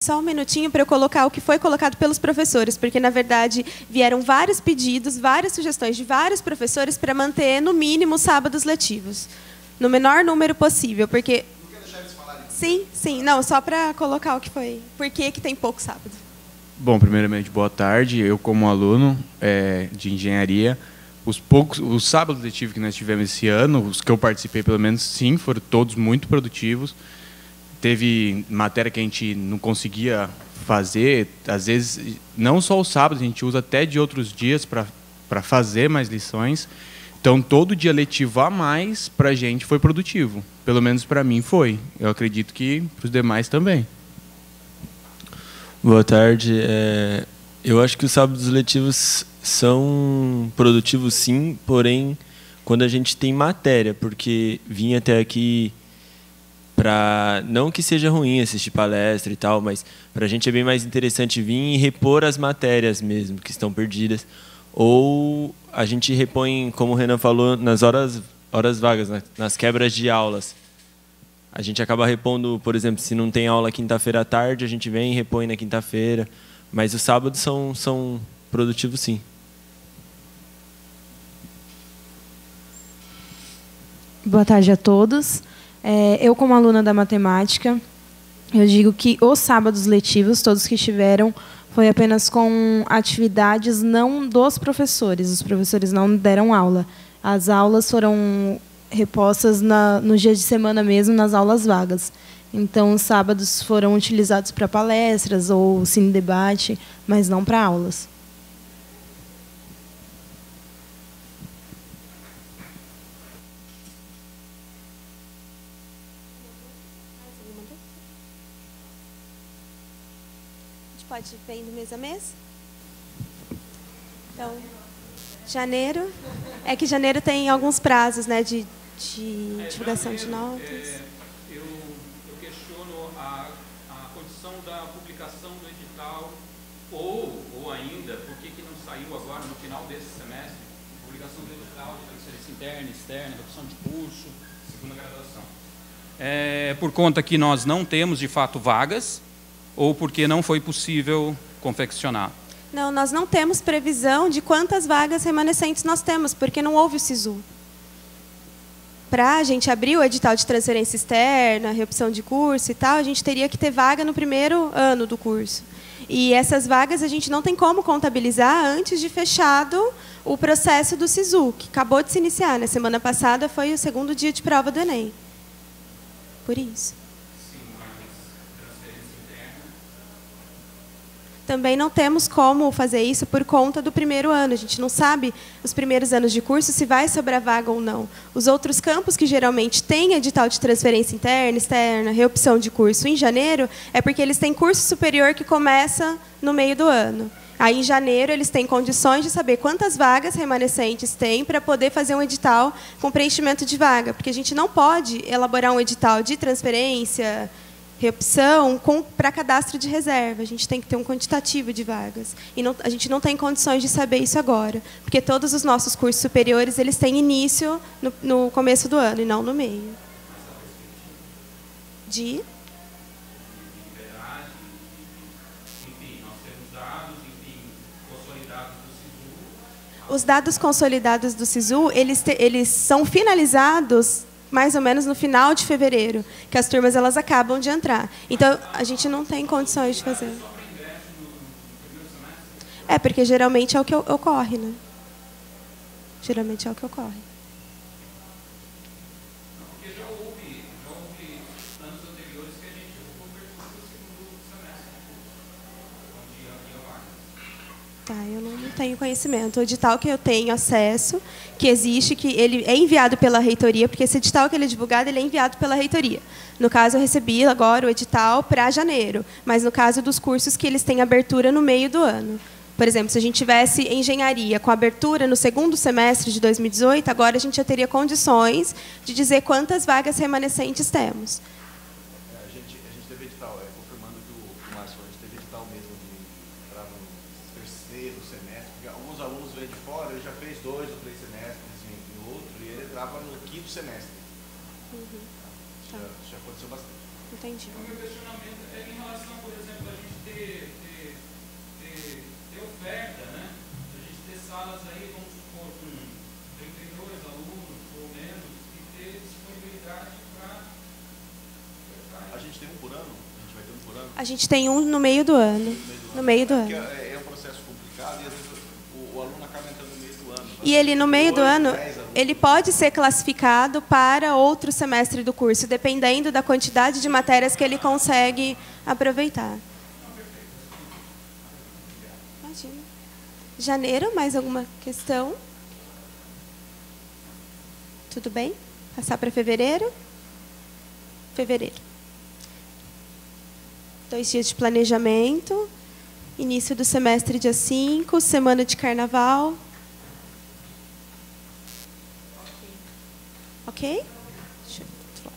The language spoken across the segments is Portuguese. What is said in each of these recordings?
Só um minutinho para eu colocar o que foi colocado pelos professores, porque, na verdade, vieram vários pedidos, várias sugestões de vários professores para manter, no mínimo, os sábados letivos. No menor número possível, porque... Não quer deixar eles falarem? Sim, sim. Não, só para colocar o que foi. Por que tem pouco sábado? Bom, primeiramente, boa tarde. Eu, como aluno de engenharia, os sábados letivos que nós tivemos esse ano, os que eu participei, pelo menos, sim, foram todos muito produtivos. Teve matéria que a gente não conseguia fazer, às vezes, não só os sábados, a gente usa até de outros dias para fazer mais lições. Então, todo dia letivo a mais, para a gente, foi produtivo. Pelo menos para mim foi. Eu acredito que para os demais também. Boa tarde. Eu acho que os sábados letivos são produtivos, sim, porém, quando a gente tem matéria, porque vim até aqui para... Não que seja ruim assistir palestra e tal, mas para a gente é bem mais interessante vir e repor as matérias mesmo, que estão perdidas. Ou a gente repõe, como o Renan falou, nas horas vagas, nas quebras de aulas. A gente acaba repondo, por exemplo, se não tem aula quinta-feira à tarde, a gente vem e repõe na quinta-feira. Mas os sábados são produtivos, sim. Boa tarde a todos. Eu, como aluna da matemática, eu digo que os sábados letivos, todos que tiveram, foi apenas com atividades não dos professores. Os professores não deram aula. As aulas foram repostas no dia de semana mesmo, nas aulas vagas. Então, os sábados foram utilizados para palestras ou cine-debate, mas não para aulas. A gente pode ir indo mês a mês? Então, janeiro. É que janeiro tem alguns prazos, né, de divulgação de notas. Eu questiono a condição da publicação do edital, ou ainda, por que não saiu agora, no final desse semestre, a publicação do edital de transferência interna, externa, redução de curso, segunda graduação. Por conta que nós não temos, de fato, vagas, ou porque não foi possível confeccionar? Não, nós não temos previsão de quantas vagas remanescentes nós temos, porque não houve o SISU. Para a gente abrir o edital de transferência externa, reopção de curso e tal, a gente teria que ter vaga no primeiro ano do curso. E essas vagas a gente não tem como contabilizar antes de fechado o processo do SISU, que acabou de se iniciar. Na semana passada foi o segundo dia de prova do Enem. Por isso. Também não temos como fazer isso por conta do primeiro ano. A gente não sabe, os primeiros anos de curso, se vai sobrar vaga ou não. Os outros campos que geralmente têm edital de transferência interna, externa, reopção de curso em janeiro, é porque eles têm curso superior que começa no meio do ano. Aí, em janeiro, eles têm condições de saber quantas vagas remanescentes têm para poder fazer um edital com preenchimento de vaga. Porque a gente não pode elaborar um edital de transferência, reopção para cadastro de reserva. A gente tem que ter um quantitativo de vagas. E a gente não tem condições de saber isso agora, porque todos os nossos cursos superiores eles têm início no começo do ano e não no meio. De? Os dados consolidados do SISU, eles são finalizados mais ou menos no final de fevereiro, que as turmas elas acabam de entrar. Então, a gente não tem condições de fazer. Porque geralmente é o que ocorre, né? Geralmente é o que ocorre. Porque já houve anos anteriores que a gente conversou no segundo semestre, onde havia vagas. Eu não tenho conhecimento. O edital que eu tenho acesso, que existe, que ele é enviado pela reitoria, porque esse edital que ele é divulgado, ele é enviado pela reitoria. No caso, eu recebi agora o edital para janeiro, mas no caso dos cursos que eles têm abertura no meio do ano. Por exemplo, se a gente tivesse engenharia com abertura no segundo semestre de 2018, agora a gente já teria condições de dizer quantas vagas remanescentes temos. A gente teve edital, confirmando que o Márcio, a gente teve edital mesmo para no terceiro semestre, porque alguns alunos vêm de fora, ele já fez 2 ou 3 semestres em outro, e ele entrava no 5º semestre. Já aconteceu bastante. Entendi. O meu questionamento é em relação, por exemplo, a A gente tem um no meio do ano. No meio do Porque ano. é um processo complicado e às vezes o aluno acaba entrando no meio do ano. E ele, no meio do 8, ano, 10 alunos. ele pode ser classificado para outro semestre do curso, dependendo da quantidade de matérias que ele consegue aproveitar. Imagina. Janeiro, mais alguma questão? Tudo bem? Passar para fevereiro? Fevereiro. 2 dias de planejamento. Início do semestre, dia 5. Semana de carnaval. Ok? Deixa eu ver do outro lado.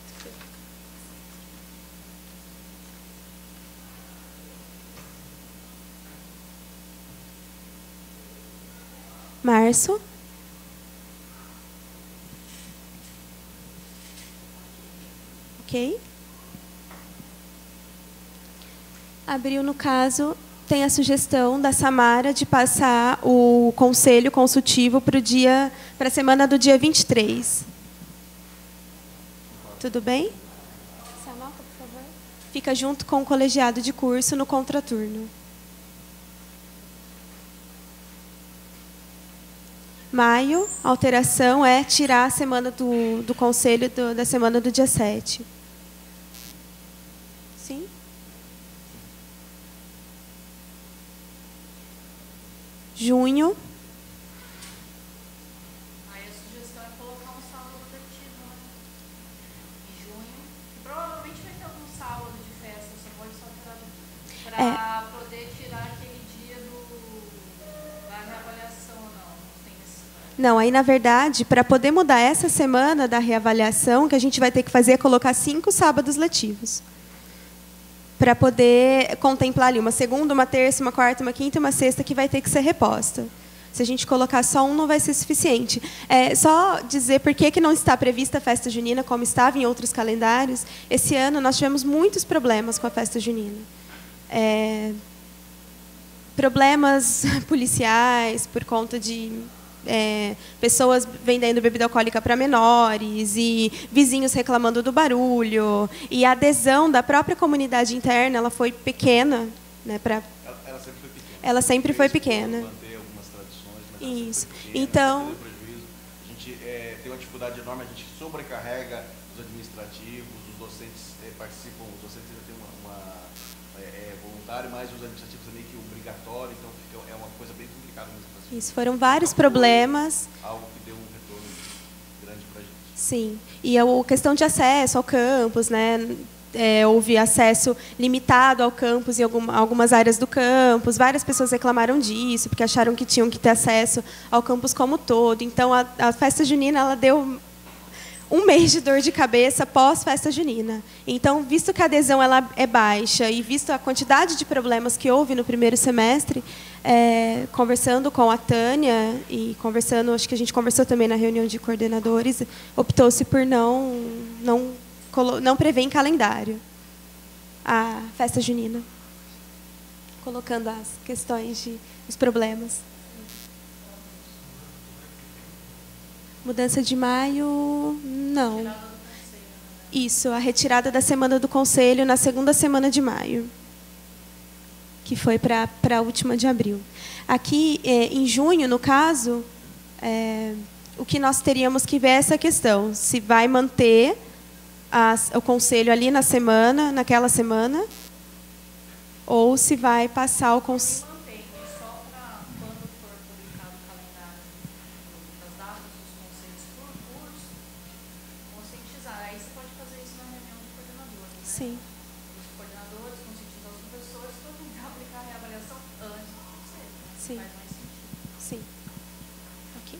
Março. Ok? Abril, no caso, tem a sugestão da Samara de passar o conselho consultivo para a semana do dia 23. Tudo bem? Essa nota, por favor. Fica junto com o colegiado de curso no contraturno. Maio, a alteração é tirar a semana do conselho da semana do dia 7. Sim? Junho. Aí a sugestão é colocar um sábado letivo, né? Em junho. Provavelmente vai ter algum sábado de festa, você pode só tirar para poder tirar aquele dia da reavaliação ou não. Não tem necessidade. Não, aí na verdade, para poder mudar essa semana da reavaliação, o que a gente vai ter que fazer é colocar 5 sábados letivos. Para poder contemplar ali uma segunda, uma terça, uma quarta, uma quinta e uma sexta que vai ter que ser reposta. Se a gente colocar só um, não vai ser suficiente. Só dizer por que não está prevista a festa junina, como estava em outros calendários. Esse ano nós tivemos muitos problemas com a festa junina. Problemas policiais por conta de pessoas vendendo bebida alcoólica para menores e vizinhos reclamando do barulho. E a adesão da própria comunidade interna ela foi pequena. Né, ela sempre foi pequena. Manter algumas tradições, mas ela Isso. sempre foi pequena, Então, sempre teve prejuízo. A gente tem uma dificuldade enorme, a gente sobrecarrega os administrativos, os docentes participam, os docentes ainda têm voluntário, mas os administrativos é meio que obrigatório, então é uma coisa bem complicada mesmo. Isso, foram vários problemas. Algo que deu um retorno grande para a gente. Sim. E a questão de acesso ao campus, né? Houve acesso limitado ao campus em algumas áreas do campus. Várias pessoas reclamaram disso, porque acharam que tinham que ter acesso ao campus como todo. Então, a festa junina ela deu um mês de dor de cabeça pós-festa junina. Então, visto que a adesão ela é baixa e visto a quantidade de problemas que houve no primeiro semestre, conversando com a Tânia e conversando, acho que a gente conversou também na reunião de coordenadores, optou-se por não prever em calendário a festa junina, colocando as questões os problemas. Mudança de maio, não. Isso, a retirada da semana do conselho na segunda semana de maio, que foi para a última de abril. Aqui, em junho, no caso, o que nós teríamos que ver é essa questão, se vai manter o conselho ali naquela semana, ou se vai passar o conselho. Sim. Os coordenadores, conscientizar os professores, para tentar aplicar a reavaliação antes do conselho. Sim. Faz mais sentido. Sim. Ok.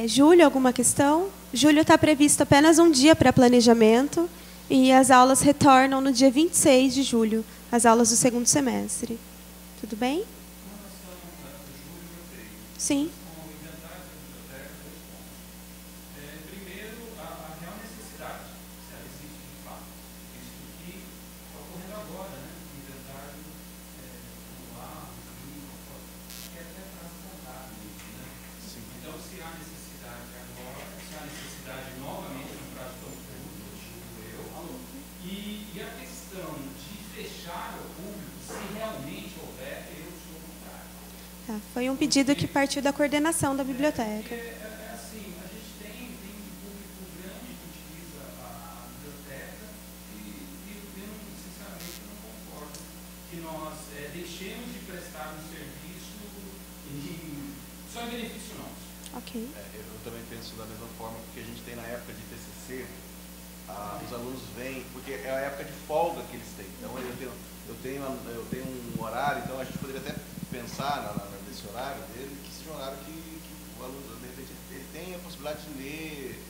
Julho, alguma questão? Julho está previsto apenas um dia para planejamento e as aulas retornam no dia 26 de julho, as aulas do segundo semestre. Tudo bem? Sim. E a questão de fechar abre ao público se realmente houver períodos comunitários. Tá, foi um pedido que partiu da coordenação da biblioteca. Assim, a gente tem um público grande que utiliza a biblioteca e eu, sinceramente, não concordo que nós deixemos de prestar um serviço só em benefício nosso. Ok. Eu também penso da mesma forma, porque a gente tem na época de TCC, os alunos vêm, porque é a época de folga que eles têm. Então, eu tenho um horário, então a gente poderia até pensar nesse horário dele, que seja um horário que o aluno, de repente, ele tem a possibilidade de ler,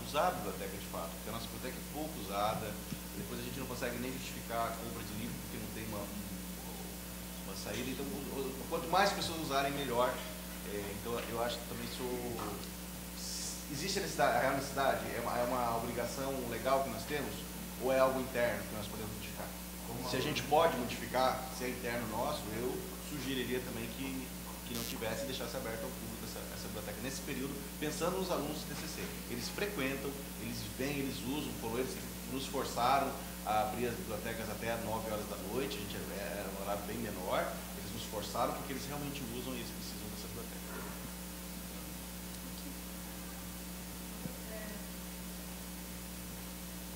usar a biblioteca de fato, porque a nossa biblioteca é pouco usada, depois a gente não consegue nem justificar a compra de livro, porque não tem uma saída. Então, quanto mais pessoas usarem, melhor. Então, eu acho que também existe a real necessidade? É uma obrigação legal que nós temos? Ou é algo interno que nós podemos modificar? Se a gente pode modificar, se é interno nosso, eu sugeriria também que não tivesse e deixasse aberto ao público essa biblioteca nesse período, pensando nos alunos do TCC. Eles frequentam, eles vêm, eles usam, eles nos forçaram a abrir as bibliotecas até 9 horas da noite, a gente era um horário bem menor, eles nos forçaram porque eles realmente usam e eles precisam dessa biblioteca.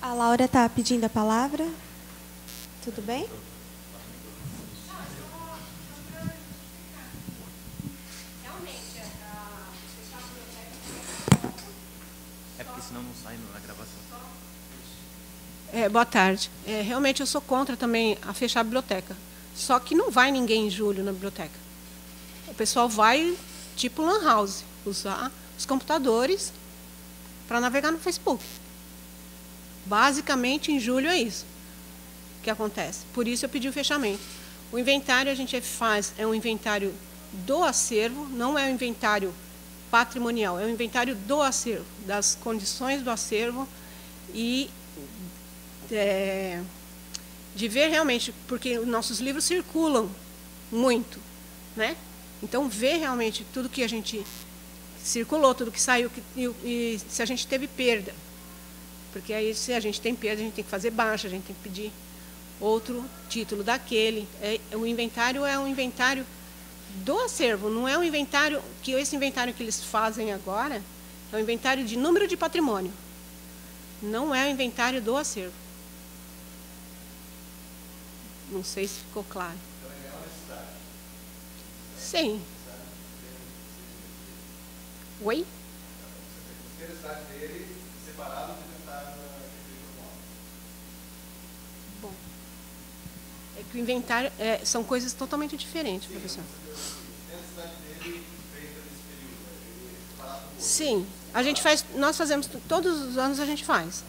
A Laura está pedindo a palavra. Tudo bem? É porque senão não sai na gravação. Boa tarde. Realmente eu sou contra também a fechar a biblioteca. Só que não vai ninguém em julho na biblioteca. O pessoal vai, tipo lan house, usar os computadores para navegar no Facebook. Basicamente, em julho é isso que acontece. Por isso eu pedi o fechamento. O inventário a gente faz, é um inventário do acervo, não é um inventário patrimonial, é um inventário do acervo, das condições do acervo e de ver realmente, porque os nossos livros circulam muito, né? Então, ver realmente tudo que a gente circulou, tudo que saiu, e se a gente teve perda. Porque aí, se a gente tem perda, a gente tem que fazer baixa, a gente tem que pedir outro título daquele. O inventário é um inventário do acervo, não é um inventário, que esse inventário que eles fazem agora, é um inventário de número de patrimônio. Não é o inventário do acervo. Não sei se ficou claro. Sim. Oi? Bom, é que o inventário são coisas totalmente diferentes, professor. Sim, a gente faz, nós fazemos, todos os anos a gente faz,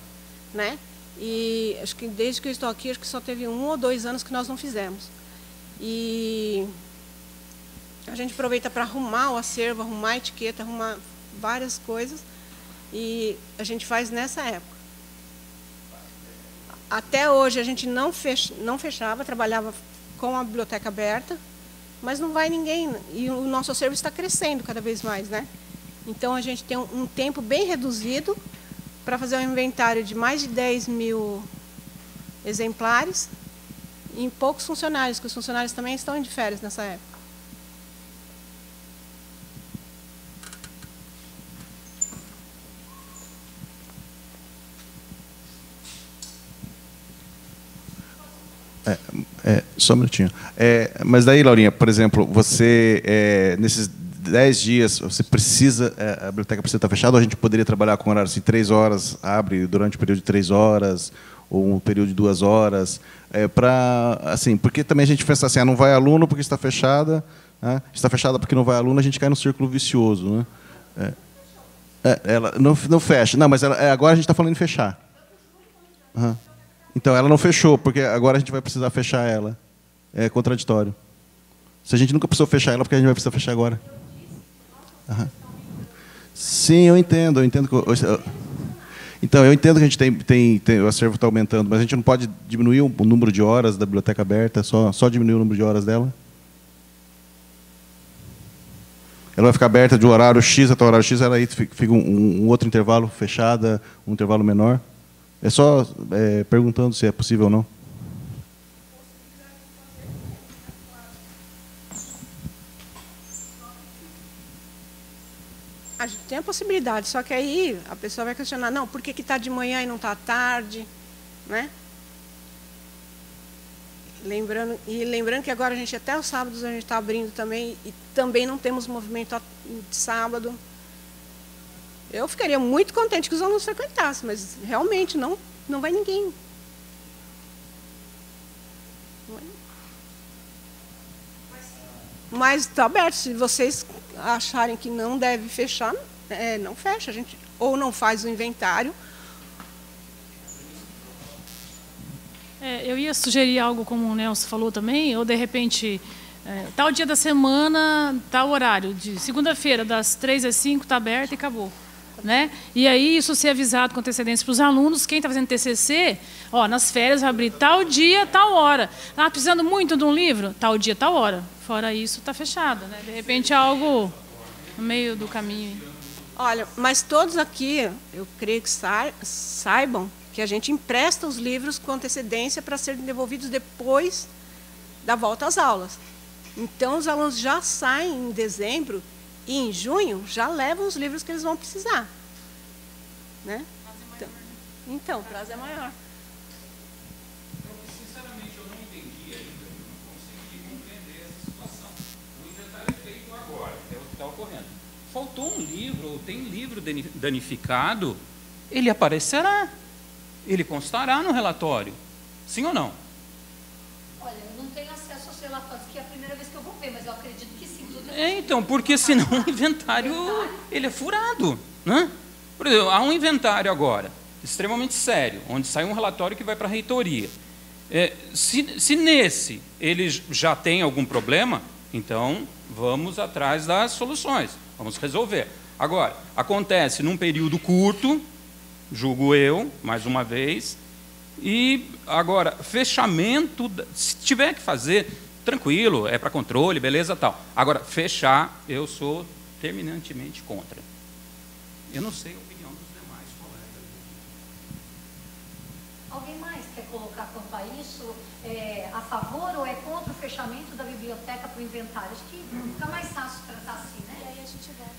né? E acho que desde que eu estou aqui, acho que só teve 1 ou 2 anos que nós não fizemos. E a gente aproveita para arrumar o acervo, arrumar a etiqueta, arrumar várias coisas. E a gente faz nessa época. Até hoje a gente não fechava, trabalhava com a biblioteca aberta, mas não vai ninguém. E o nosso acervo está crescendo cada vez mais, né? Então a gente tem um tempo bem reduzido para fazer um inventário de mais de 10.000 exemplares em poucos funcionários, que os funcionários também estão de férias nessa época. Só um minutinho. Mas daí, Laurinha, por exemplo, você, nesses 10 dias, você precisa, a biblioteca precisa estar fechada, ou a gente poderia trabalhar com horário assim, 3 horas, abre durante o período de 3 horas, ou um período de 2 horas, assim, porque também a gente pensa assim, não vai aluno porque está fechada, né? Está fechada porque não vai aluno, a gente cai num círculo vicioso, né? Ela não fecha, não, mas agora a gente está falando em fechar. Uhum. Então, ela não fechou, porque agora a gente vai precisar fechar ela. É contraditório. Se a gente nunca precisou fechar ela, porque a gente vai precisar fechar agora? Uhum. Sim, eu entendo. Então, eu entendo que a gente tem o acervo está aumentando, mas a gente não pode diminuir o número de horas da biblioteca aberta, só diminuir o número de horas dela? Ela vai ficar aberta de horário X até o horário X, ela aí fica um outro intervalo fechada, um intervalo menor? É só perguntando se é possível ou não. A gente tem a possibilidade, só que aí a pessoa vai questionar, não, por que está de manhã e não está à tarde, né? Lembrando que agora a gente, até os sábados, a gente está abrindo também, e também não temos movimento de sábado. Eu ficaria muito contente que os alunos frequentassem, mas realmente não vai ninguém. Mas está aberto, se vocês acharem que não deve fechar, não fecha, a gente ou não faz o inventário. Eu ia sugerir algo como o Nelson falou também, ou de repente, tal dia da semana, tal horário, de segunda-feira, das 3 às 5, está aberto e acabou. Né? E aí isso ser avisado com antecedência para os alunos, quem está fazendo TCC, nas férias vai abrir tal dia, tal hora. Precisando muito de um livro? Tal dia, tal hora. Fora isso, está fechado. Né? De repente, algo no meio do caminho. Olha, mas todos aqui, eu creio que saibam que a gente empresta os livros com antecedência para serem devolvidos depois da volta às aulas. Então, os alunos já saem em dezembro e em junho já levam os livros que eles vão precisar. Né? Então, o prazo é maior. Sinceramente, eu não entendi ainda, não consegui compreender essa situação. O inventário é feito agora, é o que está ocorrendo. Faltou um livro, ou tem livro danificado, ele aparecerá. Ele constará no relatório. Sim ou não? Olha, eu não tenho acesso aos relatórios, que é a primeira vez que eu vou ver, mas eu acredito que sim. Então, porque senão o inventário ele é furado. Né? Por exemplo, há um inventário agora, extremamente sério, onde sai um relatório que vai para a reitoria. Se nesse ele já tem algum problema, então vamos atrás das soluções, vamos resolver. Agora, acontece num período curto, julgo eu, mais uma vez, e agora, fechamento, se tiver que fazer, tranquilo, é para controle, beleza, tal. Agora, fechar, eu sou terminantemente contra. Eu não sei a opinião dos demais colegas. Alguém mais quer colocar quanto a isso? A favor ou é contra o fechamento da biblioteca para o inventário? Acho que fica mais fácil tratar assim, né? E aí a gente volta.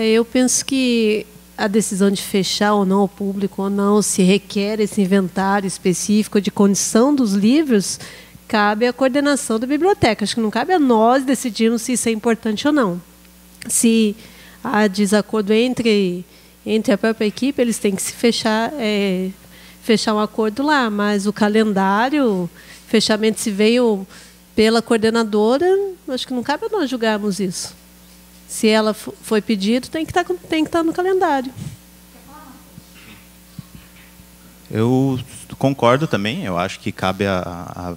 Eu penso que a decisão de fechar ou não ao público ou não, se requer esse inventário específico de condição dos livros, cabe à coordenação da biblioteca. Acho que não cabe a nós decidirmos se isso é importante ou não. Se há desacordo entre a própria equipe, eles têm que se fechar um acordo lá, mas o calendário, fechamento, se veio pela coordenadora, acho que não cabe a nós julgarmos isso. Se ela foi pedido, tem que estar no calendário. Eu concordo também, eu acho que cabe a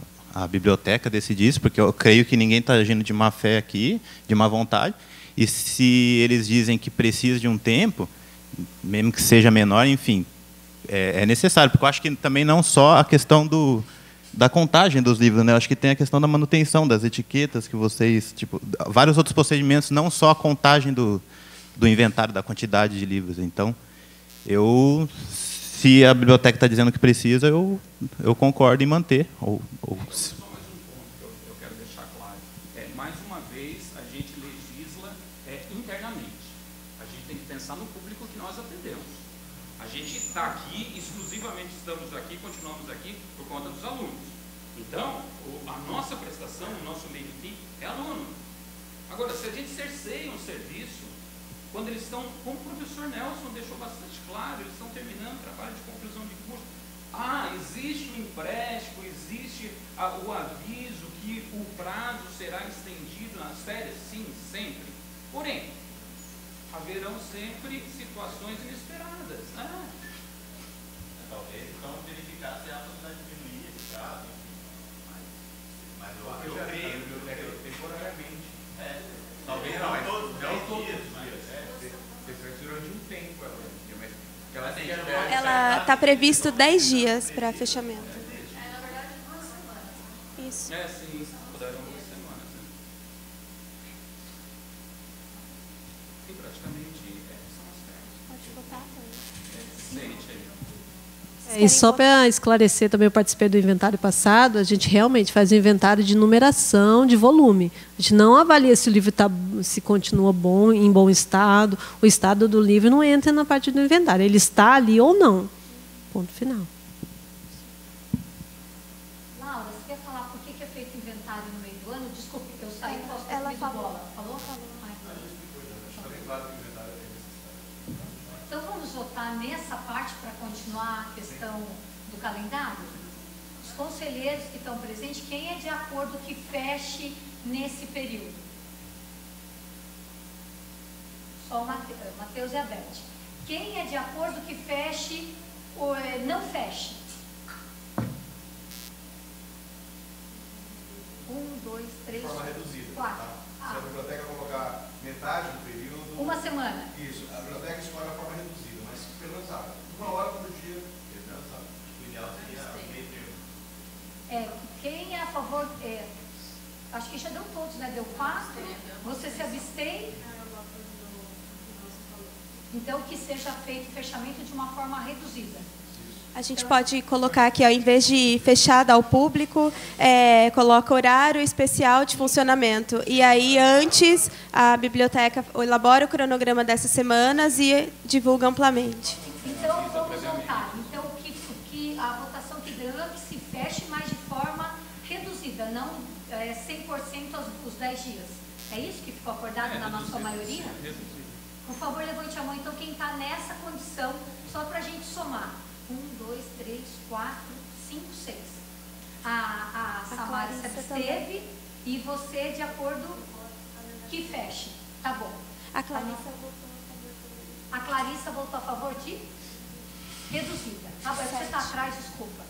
biblioteca decidir isso, porque eu creio que ninguém está agindo de má fé aqui, de má vontade, e se eles dizem que precisa de um tempo, mesmo que seja menor, enfim, é necessário, porque eu acho que também não só a questão da contagem dos livros, né? Eu acho que tem a questão da manutenção das etiquetas que vocês, vários outros procedimentos, não só a contagem do inventário, da quantidade de livros. Então, se a biblioteca está dizendo que precisa, eu concordo em manter. Só mais um ponto que eu quero deixar claro. Mais uma vez, a gente legisla internamente. A gente tem que pensar no público que nós atendemos. A gente está aqui, exclusivamente estamos aqui, continuamos aqui por conta dos alunos. Então, a nossa prestação, o nosso meio fim é aluno. Agora, se a gente cerceia um serviço, quando eles estão, como o professor Nelson deixou bastante claro, eles estão terminando o trabalho de conclusão de curso. Existe o empréstimo, existe o aviso que o prazo será estendido nas férias? Sim, sempre. Porém, haverão sempre situações inesperadas. Talvez, então, verificar se há a possibilidade de diminuir esse prazo, mas eu acho que a biblioteca temporariamente. Talvez não todos os dias, mas durante um tempo. Ela está previsto 10 dias para fechamento. Na verdade, 2 semanas. Isso. Sim, puderam 2 semanas. E praticamente são as férias. Pode botar também. Sente aí. E só para esclarecer também, eu participei do inventário passado, a gente realmente faz um inventário de numeração, de volume. A gente não avalia se o livro se continua bom, em bom estado. O estado do livro não entra na parte do inventário. Ele está ali ou não. Ponto final. Laura, você quer falar por que é feito inventário no meio do ano? Desculpe, eu saí, posso ter comido bola. Falou? Então vamos votar nessa parte para continuar a questão do calendário? Os conselheiros que estão presentes, quem é de acordo que feche nesse período? Só o Matheus e a Beth. Quem é de acordo que feche ou não feche? 1, 2, 3, De forma reduzida. 4. Tá? Se a biblioteca colocar metade do período... Uma semana. Isso. A biblioteca escolhe a forma reduzida, mas pelo menos sabe. 1 hora por dia, pelo menos sabe. O ideal seria meio tempo. Quem é a favor... acho que já deu todos, né? Deu 4. Você se abstém? Então, que seja feito o fechamento de uma forma reduzida. A gente pode colocar aqui, ao invés de fechada ao público, coloca horário especial de funcionamento. E aí, antes, a biblioteca elabora o cronograma dessas semanas e divulga amplamente. Então, vamos voltar. Então, a votação que deu é que se feche, mas de forma reduzida, não 100% os 10 dias. É isso que ficou acordado na sua maioria? Por favor, levante a mão, então, quem está nessa condição, só para a gente somar. 1, 2, 3, 4, 5, 6. A Samara se absteve e você, de acordo, que feche. Tá bom. A Clarissa votou a favor. A Clarissa votou a favor de reduzida. Tá bom, você está atrás, desculpa.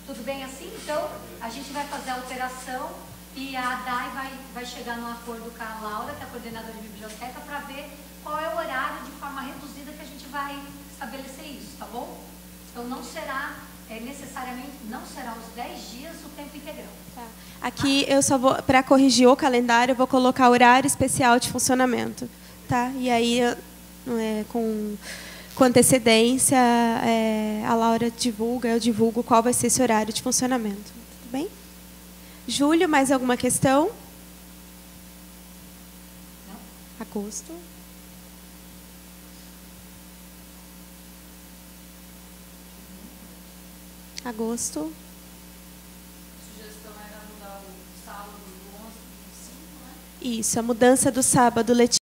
Tudo bem assim? Então, a gente vai fazer a alteração e a Dai vai chegar num acordo com a Laura, que é a coordenadora de biblioteca, para ver qual é o horário de forma reduzida que a gente vai estabelecer isso, tá bom? Então, não será, necessariamente, não será os 10 dias o tempo integral. Tá. Aqui, eu só vou, para corrigir o calendário, eu vou colocar horário especial de funcionamento. Tá? E aí, com antecedência, a Laura divulga, eu divulgo qual vai ser esse horário de funcionamento. Tudo bem? Júlio, mais alguma questão? Não. Agosto. Agosto. A sugestão era mudar o sábado do 11 para o 25, né? Isso, a mudança do sábado letivo